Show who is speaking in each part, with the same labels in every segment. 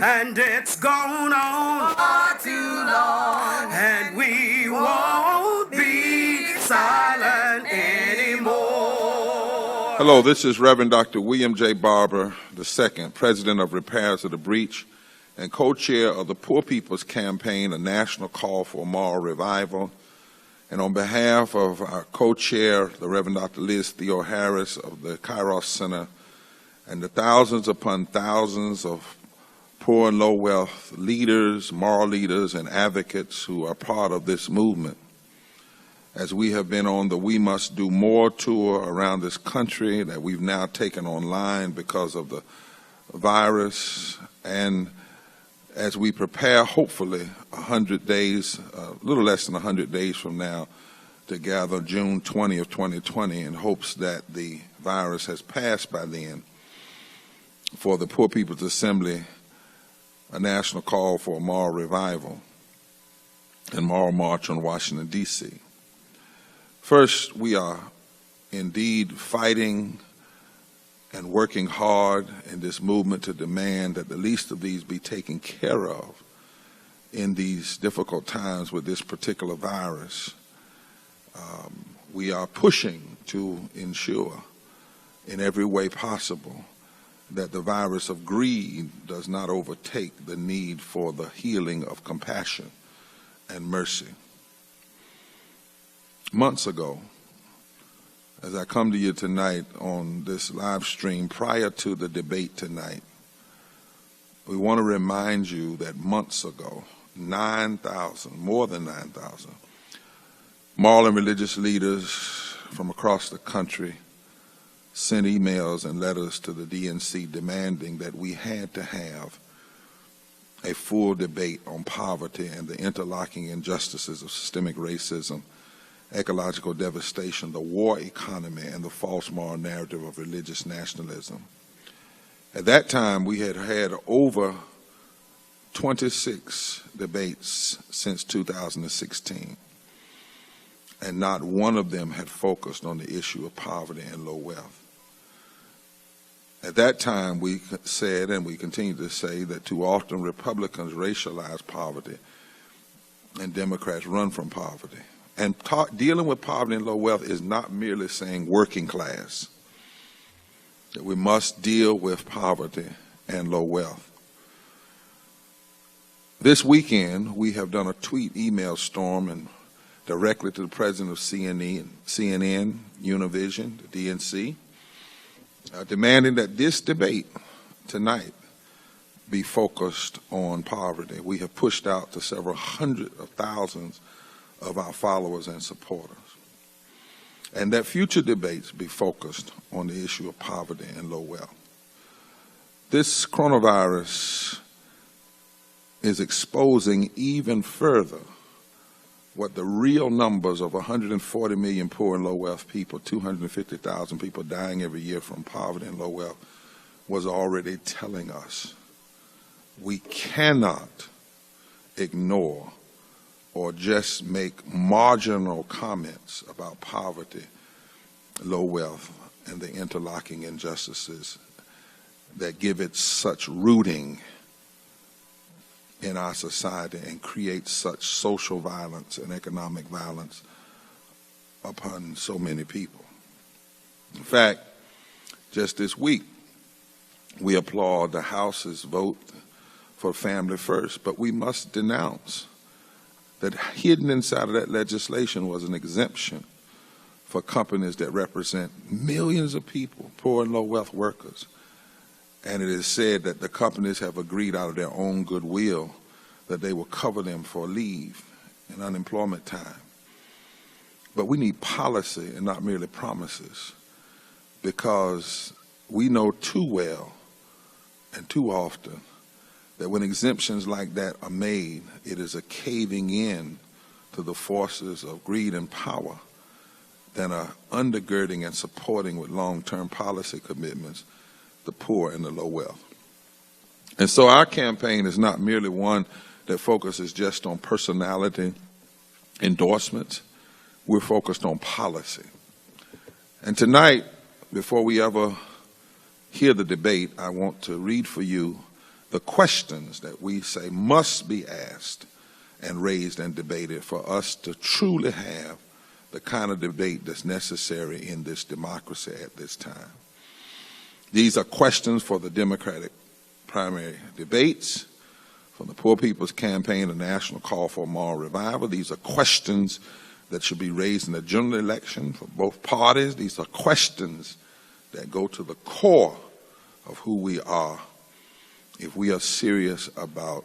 Speaker 1: and it's gone on far too long, and we won't be silent anymore.
Speaker 2: Hello, this is Reverend Dr. William J. Barber II, President of Repairs of the Breach and co-chair of the Poor People's Campaign, a national call for moral revival. And on behalf of our co-chair, the Reverend Dr. Liz Theo Harris of the Kairos Center, and the thousands upon thousands of poor and low wealth leaders, moral leaders, and advocates who are part of this movement, as we have been on the We Must Do More tour around this country that we've now taken online because of the virus, and as we prepare, hopefully, 100 days, a little less than 100 days from now, to gather June 20 of 2020 in hopes that the virus has passed by then, for the Poor People's Assembly, a national call for a moral revival and moral march on Washington, D.C. First, we are indeed fighting and working hard in this movement to demand that the least of these be taken care of in these difficult times with this particular virus. We are pushing to ensure in every way possible that the virus of greed does not overtake the need for the healing of compassion and mercy. Months ago, as I come to you tonight on this live stream prior to the debate tonight, we want to remind you that months ago, 9,000, more than 9,000, moral and religious leaders from across the country sent emails and letters to the DNC demanding that we had to have a full debate on poverty and the interlocking injustices of systemic racism, ecological devastation, the war economy, and the false moral narrative of religious nationalism. At that time, we had had over 26 debates since 2016, and not one of them had focused on the issue of poverty and low wealth. At that time, we said, and we continue to say, that too often Republicans racialize poverty and Democrats run from poverty. And dealing with poverty and low wealth is not merely saying working class, that we must deal with poverty and low wealth. This weekend, we have done a tweet email storm and directly to the president of CNN, Univision, the DNC, demanding that this debate tonight be focused on poverty. We have pushed out to several hundred of thousands of our followers and supporters, and that future debates be focused on the issue of poverty and low wealth. This coronavirus is exposing even further what the real numbers of 140 million poor and low wealth people, 250,000 people dying every year from poverty and low wealth, was already telling us. We cannot ignore or just make marginal comments about poverty, low wealth, and the interlocking injustices that give it such rooting in our society and create such social violence and economic violence upon so many people. In fact, just this week, we applaud the House's vote for Family First, but we must denounce that hidden inside of that legislation was an exemption for companies that represent millions of people, poor and low wealth workers. And it is said that the companies have agreed out of their own goodwill that they will cover them for leave and unemployment time. But we need policy and not merely promises, because we know too well and too often that when exemptions like that are made, it is a caving in to the forces of greed and power than a undergirding and supporting with long-term policy commitments the poor and the low wealth. And so our campaign is not merely one that focuses just on personality endorsements. We're focused on policy. And tonight, before we ever hear the debate, I want to read for you the questions that we say must be asked and raised and debated for us to truly have the kind of debate that's necessary in this democracy at this time. These are questions for the Democratic primary debates, from the Poor People's Campaign, a national call for moral revival. These are questions that should be raised in the general election for both parties. These are questions that go to the core of who we are if we are serious about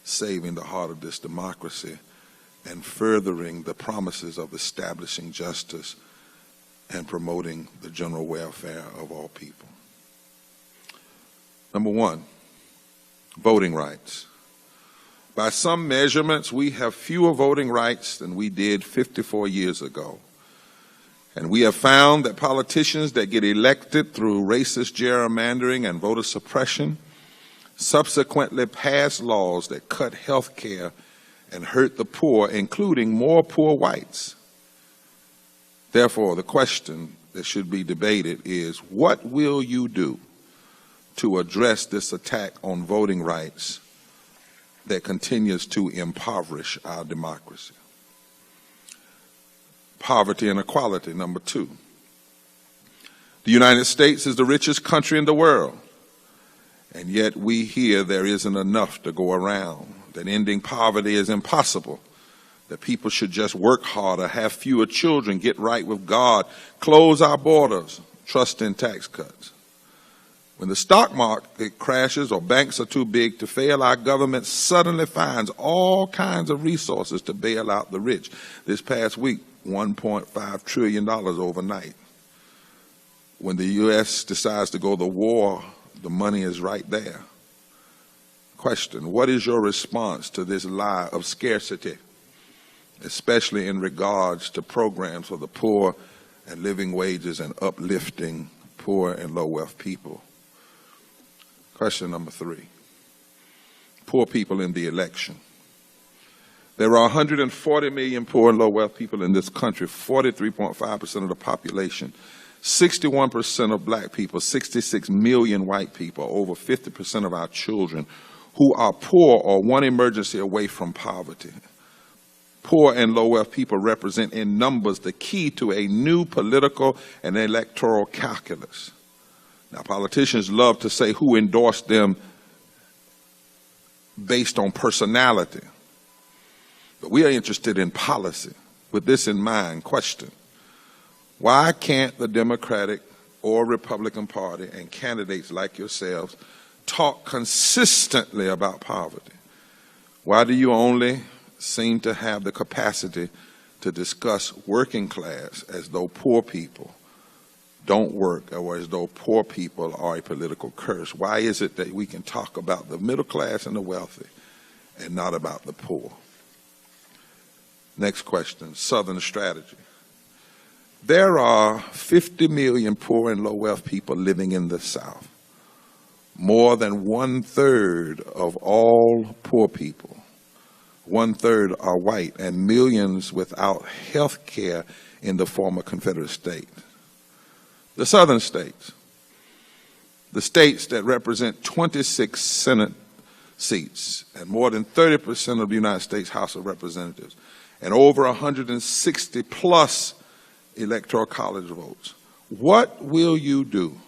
Speaker 2: saving the heart of this democracy and furthering the promises of establishing justice and promoting the general welfare of all people. Number one, voting rights. By some measurements, we have fewer voting rights than we did 54 years ago. And we have found that politicians that get elected through racist gerrymandering and voter suppression subsequently pass laws that cut health care and hurt the poor, including more poor whites. Therefore, the question that should be debated is, what will you do to address this attack on voting rights that continues to impoverish our democracy? Poverty and equality, number two. The United States is the richest country in the world, and yet we hear there isn't enough to go around, that ending poverty is impossible, that people should just work harder, have fewer children, get right with God, close our borders, trust in tax cuts. When the stock market crashes or banks are too big to fail, our government suddenly finds all kinds of resources to bail out the rich. This past week, $1.5 trillion overnight. When the U.S. decides to go to war, the money is right there. Question, what is your response to this lie of scarcity, especially in regards to programs for the poor and living wages and uplifting poor and low-wealth people? Question number three, poor people in the election. There are 140 million poor and low-wealth people in this country, 43.5% of the population, 61% of black people, 66 million white people, over 50% of our children who are poor or one emergency away from poverty. Poor and low-wealth people represent in numbers the key to a new political and electoral calculus. Now, politicians love to say who endorsed them based on personality, but we are interested in policy. With this in mind, question, why can't the Democratic or Republican Party and candidates like yourselves talk consistently about poverty? Why do you only seem to have the capacity to discuss working class as though poor people don't work or as though poor people are a political curse? Why is it that we can talk about the middle class and the wealthy and not about the poor? Next question, Southern strategy. There are 50 million poor and low-wealth people living in the South. More than 1/3 of all poor people, 1/3 are white, and millions without health care in the former Confederate states. The Southern states, the states that represent 26 Senate seats and more than 30% of the United States House of Representatives, and over 160 plus electoral college votes. What will you do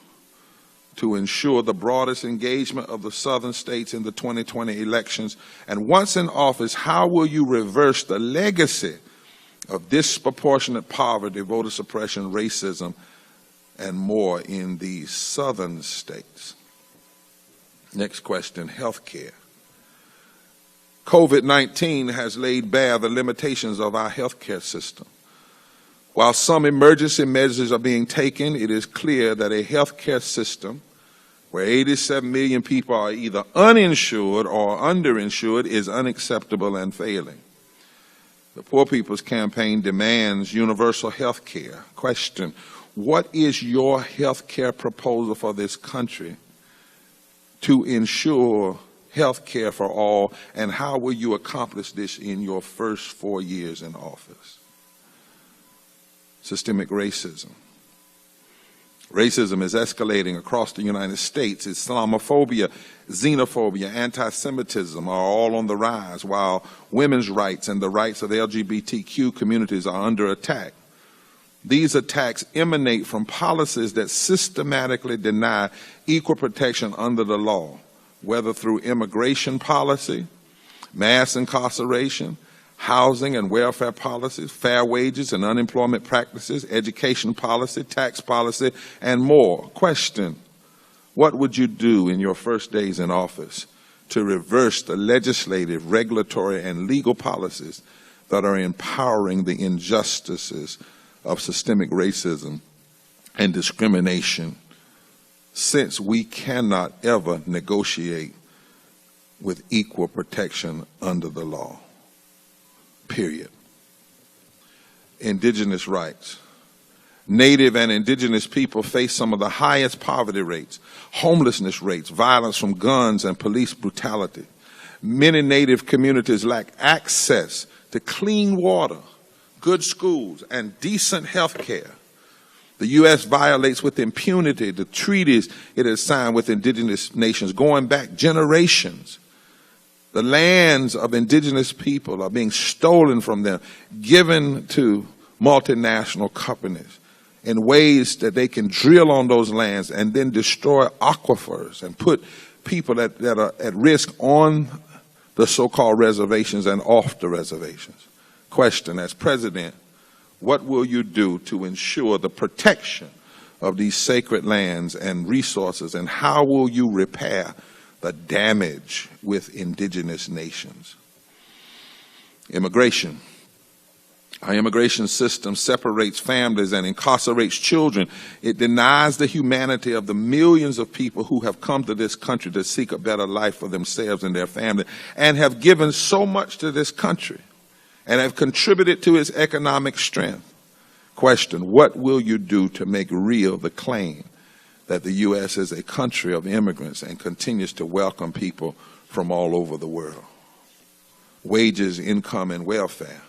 Speaker 2: to ensure the broadest engagement of the Southern states in the 2020 elections? And once in office, how will you reverse the legacy of disproportionate poverty, voter suppression, racism, and more in these Southern states? Next question, health care. COVID-19 has laid bare the limitations of our health care system. While some emergency measures are being taken, it is clear that a health care system where 87 million people are either uninsured or underinsured is unacceptable and failing. The Poor People's Campaign demands universal health care. Question, what is your health care proposal for this country to ensure health care for all, and how will you accomplish this in your first 4 years in office? Systemic racism. Racism is escalating across the United States. Islamophobia, xenophobia, anti-Semitism are all on the rise, while women's rights and the rights of the LGBTQ communities are under attack. These attacks emanate from policies that systematically deny equal protection under the law, whether through immigration policy, mass incarceration, housing and welfare policies, fair wages and unemployment practices, education policy, tax policy, and more. Question: what would you do in your first days in office to reverse the legislative, regulatory, and legal policies that are empowering the injustices of systemic racism and discrimination, since we cannot ever negotiate with equal protection under the law? Period. Indigenous rights. Native and indigenous people face some of the highest poverty rates, homelessness rates, violence from guns and police brutality. Many Native communities lack access to clean water, good schools, and decent health care. The U.S. violates with impunity the treaties it has signed with indigenous nations going back generations. The lands of indigenous people are being stolen from them, given to multinational companies in ways that they can drill on those lands and then destroy aquifers and put people that are at risk on the so-called reservations and off the reservations. Question: as president, what will you do to ensure the protection of these sacred lands and resources, and how will you repair the damage with indigenous nations? Immigration. Our immigration system separates families and incarcerates children. It denies the humanity of the millions of people who have come to this country to seek a better life for themselves and their family, and have given so much to this country and have contributed to its economic strength. Question: what will you do to make real the claim that the U.S. is a country of immigrants and continues to welcome people from all over the world? Wages, income, and welfare.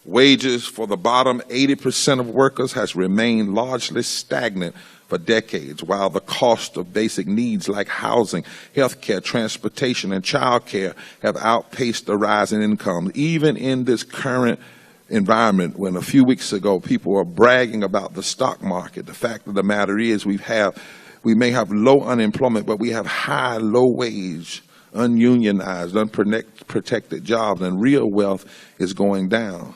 Speaker 2: Wages for the bottom 80% of workers has remained largely stagnant for decades, while the cost of basic needs like housing, health care, transportation, and child care have outpaced the rise in income. Even in this current environment, when a few weeks ago people were bragging about the stock market, the fact of the matter is we may have low unemployment, but we have high, low-wage, ununionized, unprotected jobs, and real wealth is going down.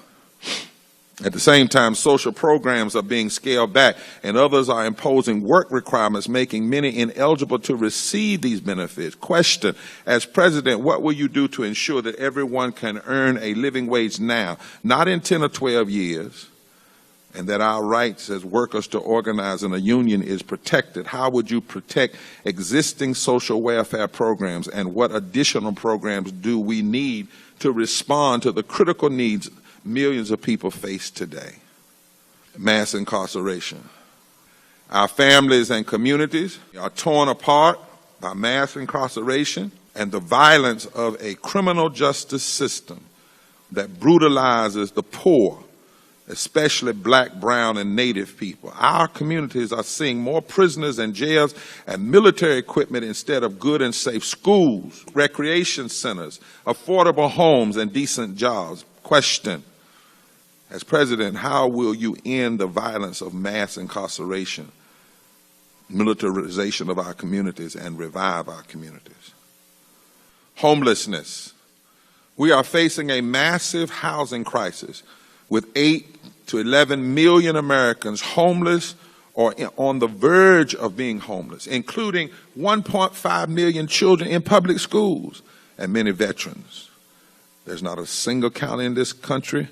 Speaker 2: At the same time, social programs are being scaled back, and others are imposing work requirements, making many ineligible to receive these benefits. Question: as president, what will you do to ensure that everyone can earn a living wage now, not in 10 or 12 years, and that our rights as workers to organize in a union is protected? How would you protect existing social welfare programs, and what additional programs do we need to respond to the critical needs millions of people face today? Mass incarceration. Our families and communities are torn apart by mass incarceration and the violence of a criminal justice system that brutalizes the poor, especially black, brown, and native people. Our communities are seeing more prisoners in jails and military equipment instead of good and safe schools, recreation centers, affordable homes, and decent jobs. Question: as president, how will you end the violence of mass incarceration, militarization of our communities, and revive our communities? Homelessness. We are facing a massive housing crisis with 8 to 11 million Americans homeless or on the verge of being homeless, including 1.5 million children in public schools and many veterans. There's not a single county in this country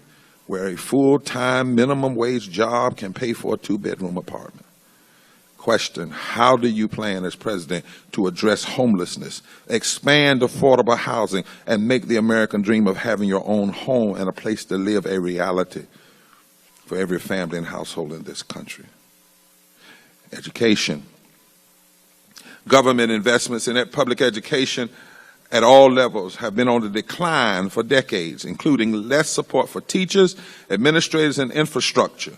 Speaker 2: where a full-time minimum wage job can pay for a 2-bedroom apartment. Question: how do you plan as president to address homelessness, expand affordable housing, and make the American dream of having your own home and a place to live a reality for every family and household in this country? Education. Government investments in public education at all levels have been on the decline for decades, including less support for teachers, administrators, and infrastructure.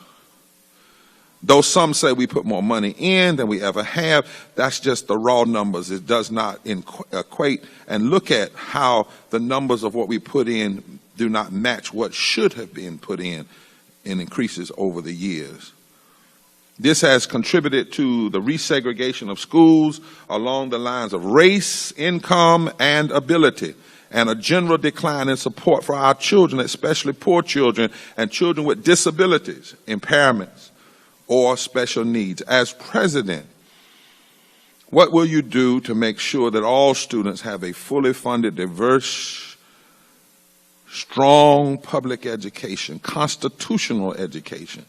Speaker 2: Though some say we put more money in than we ever have, that's just the raw numbers. It does not equate. And look at how the numbers of what we put in do not match what should have been put in increases over the years. This has contributed to the resegregation of schools along the lines of race, income, and ability, and a general decline in support for our children, especially poor children and children with disabilities, impairments, or special needs. As president, what will you do to make sure that all students have a fully funded, diverse, strong public education, constitutional education,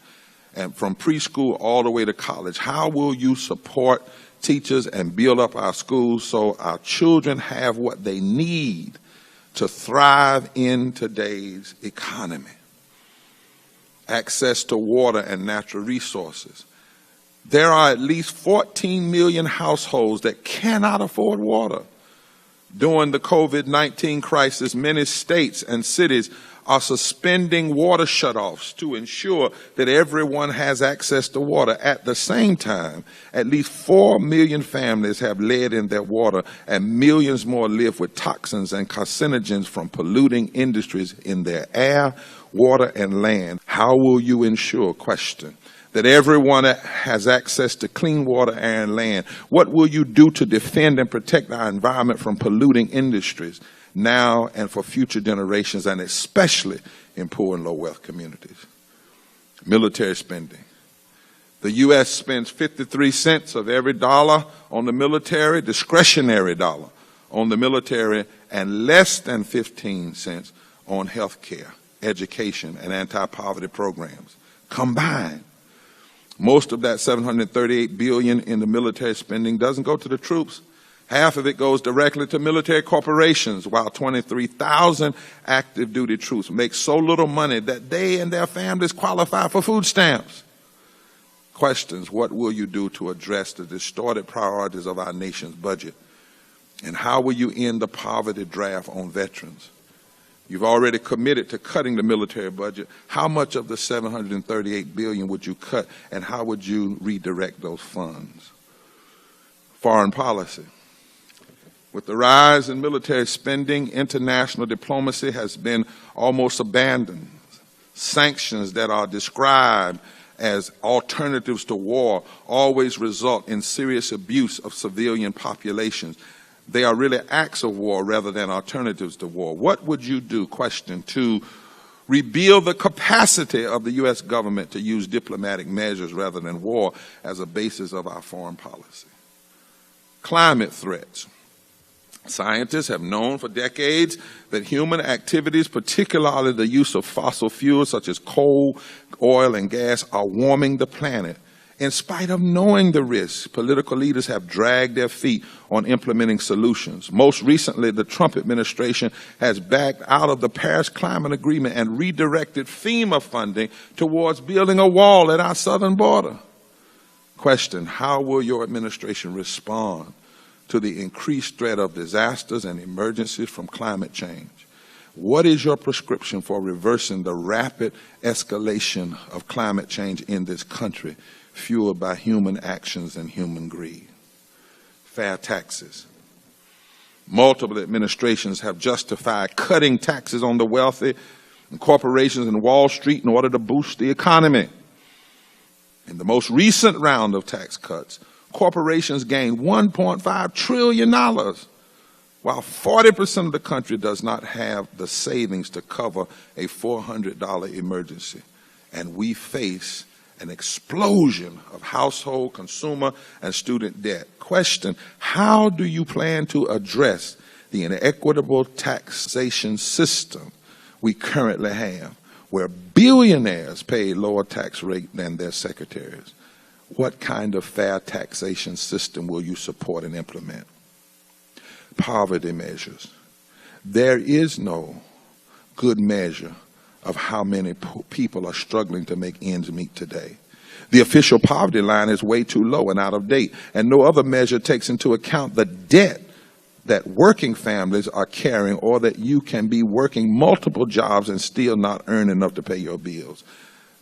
Speaker 2: and from preschool all the way to college? How will you support teachers and build up our schools so our children have what they need to thrive in today's economy? Access to water and natural resources. There are at least 14 million households that cannot afford water. During the COVID-19 crisis, many states and cities are suspending water shutoffs to ensure that everyone has access to water. At the same time, at least 4 million families have lead in their water, and millions more live with toxins and carcinogens from polluting industries in their air, water, and land. How will you ensure, question, that everyone has access to clean water, air, and land? What will you do to defend and protect our environment from polluting industries now and for future generations, and especially in poor and low-wealth communities? Military spending. The U.S. spends 53 cents of every dollar on the military, discretionary dollar on the military, and less than 15 cents on health care, education, and anti-poverty programs combined. Most of that $738 billion in the military spending doesn't go to the troops. Half of it goes directly to military corporations, while 23,000 active duty troops make so little money that they and their families qualify for food stamps. Questions: what will you do to address the distorted priorities of our nation's budget? And how will you end the poverty draft on veterans? You've already committed to cutting the military budget. How much of the $738 billion would you cut, and how would you redirect those funds? Foreign policy. With the rise in military spending, international diplomacy has been almost abandoned. Sanctions that are described as alternatives to war always result in serious abuse of civilian populations. They are really acts of war rather than alternatives to war. What would you do, question, to rebuild the capacity of the U.S. government to use diplomatic measures rather than war as a basis of our foreign policy? Climate threats. Scientists have known for decades that human activities, particularly the use of fossil fuels such as coal, oil, and gas, are warming the planet. In spite of knowing the risks, political leaders have dragged their feet on implementing solutions. Most recently, the Trump administration has backed out of the Paris Climate Agreement and redirected FEMA funding towards building a wall at our southern border. Question: how will your administration respond to the increased threat of disasters and emergencies from climate change? What is your prescription for reversing the rapid escalation of climate change in this country, fueled by human actions and human greed? Fair taxes. Multiple administrations have justified cutting taxes on the wealthy and corporations and Wall Street in order to boost the economy. In the most recent round of tax cuts, corporations gained $1.5 trillion, while 40% of the country does not have the savings to cover a $400 emergency. And we face an explosion of household, consumer, and student debt. Question: how do you plan to address the inequitable taxation system we currently have, where billionaires pay a lower tax rate than their secretaries? What kind of fair taxation system will you support and implement? Poverty measures. There is no good measure of how many people are struggling to make ends meet today. The official poverty line is way too low and out of date, and no other measure takes into account the debt that working families are carrying, or that you can be working multiple jobs and still not earn enough to pay your bills.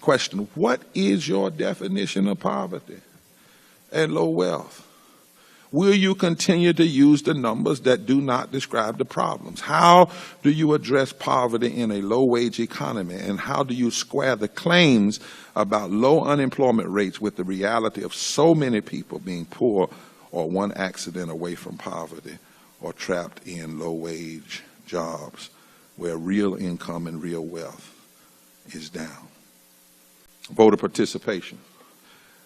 Speaker 2: Question, what is your definition of poverty and low wealth? Will you continue to use the numbers that do not describe the problems? How do you address poverty in a low-wage economy? And how do you square the claims about low unemployment rates with the reality of so many people being poor or one accident away from poverty or trapped in low-wage jobs where real income and real wealth is down? Voter participation.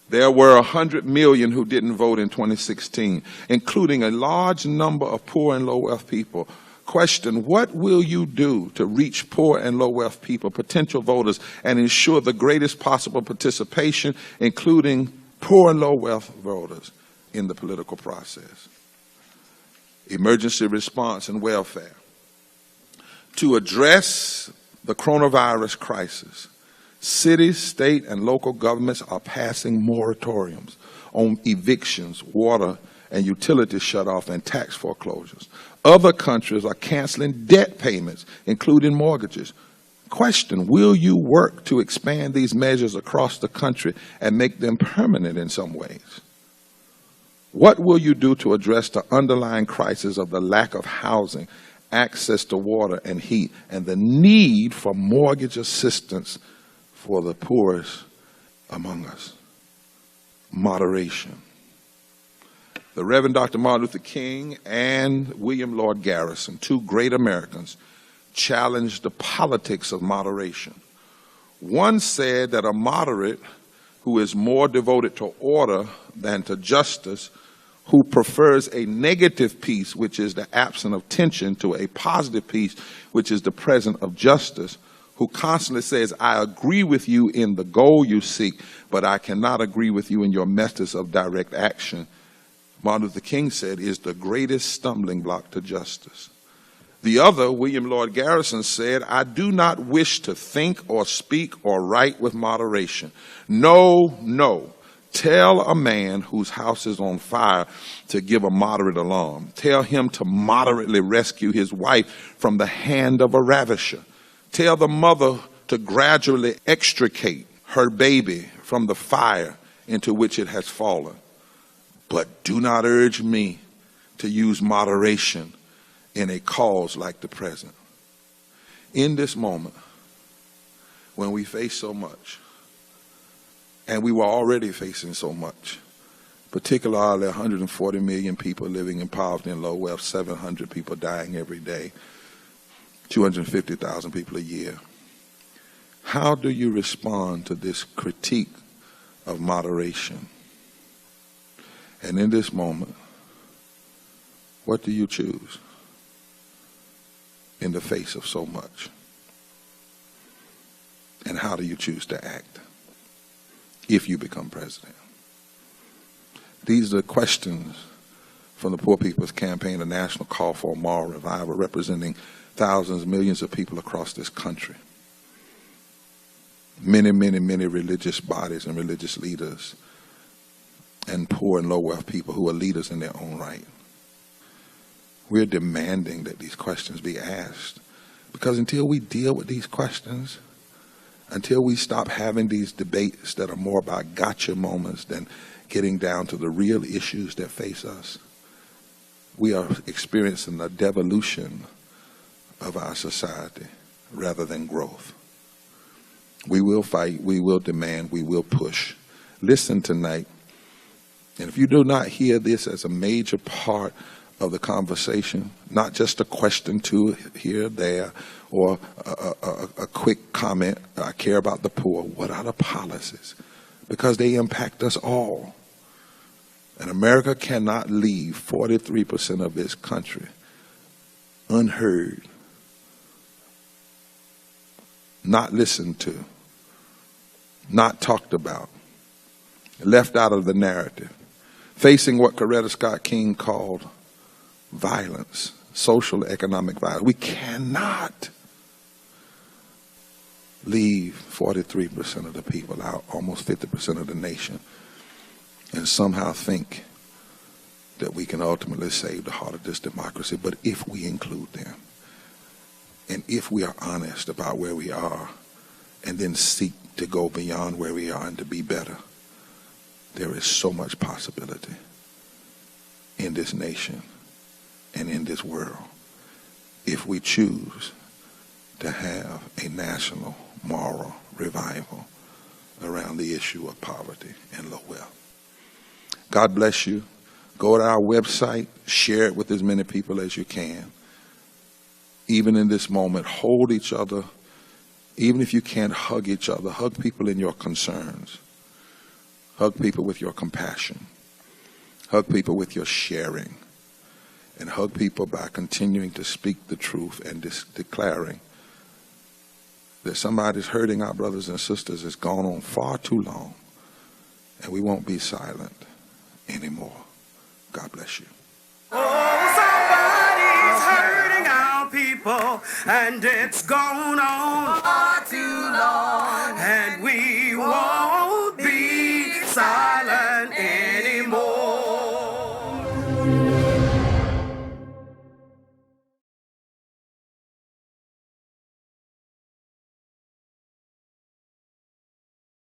Speaker 2: There were 100 million who didn't vote in 2016, including a large number of poor and low-wealth people. Question, what will you do to reach poor and low-wealth people, potential voters, and ensure the greatest possible participation, including poor and low-wealth voters, in the political process? Emergency response and welfare. To address the coronavirus crisis, cities, state, and local governments are passing moratoriums on evictions, water and utility shutoff, and tax foreclosures. Other countries are canceling debt payments, including mortgages. Question, will you work to expand these measures across the country and make them permanent in some ways? What will you do to address the underlying crisis of the lack of housing, access to water and heat, and the need for mortgage assistance for the poorest among us? Moderation. The Reverend Dr. Martin Luther King and William Lloyd Garrison, two great Americans, challenged the politics of moderation. One said that a moderate who is more devoted to order than to justice, who prefers a negative peace, which is the absence of tension, to a positive peace, which is the presence of justice, who constantly says, I agree with you in the goal you seek, but I cannot agree with you in your methods of direct action, Martin Luther King said, is the greatest stumbling block to justice. The other, William Lloyd Garrison, said, I do not wish to think or speak or write with moderation. No, no. Tell a man whose house is on fire to give a moderate alarm. Tell him to moderately rescue his wife from the hand of a ravisher. Tell the mother to gradually extricate her baby from the fire into which it has fallen. But do not urge me to use moderation in a cause like the present. In this moment, when we face so much, and we were already facing so much, particularly 140 million people living in poverty and low wealth, 700 people dying every day, 250,000 people a year. How do you respond to this critique of moderation? And in this moment, what do you choose in the face of so much? And how do you choose to act if you become president? These are questions from the Poor People's Campaign, a national call for a moral revival, representing thousands, millions of people across this country. Many, many, many religious bodies and religious leaders, and poor and low wealth people who are leaders in their own right. We're demanding that these questions be asked, because until we deal with these questions, until we stop having these debates that are more about gotcha moments than getting down to the real issues that face us, we are experiencing a devolution of our society rather than growth. We will fight, we will demand, we will push. Listen tonight, and if you do not hear this as a major part of the conversation, not just a question to here, there, or a quick comment, I care about the poor. What are the policies? Because they impact us all. And America cannot leave 43% of this country unheard, not listened to, not talked about, left out of the narrative, facing what Coretta Scott King called violence, social, economic violence. We cannot leave 43% of the people out, almost 50% of the nation, and somehow think that we can ultimately save the heart of this democracy. But if we include them, and if we are honest about where we are, and then seek to go beyond where we are and to be better. There is so much possibility in this nation and in this world if we choose to have a national moral revival around the issue of poverty and low wealth. God bless you. Go to our website, share it with as many people as you can. Even in this moment, hold each other. Even if you can't hug each other, hug people in your concerns. Hug people with your compassion. Hug people with your sharing. And hug people by continuing to speak the truth and declaring that somebody's hurting our brothers and sisters has gone on far too long, and we won't be silent anymore. God bless you.
Speaker 1: Oh, somebody's hurting our people, and it's gone on far too long, and we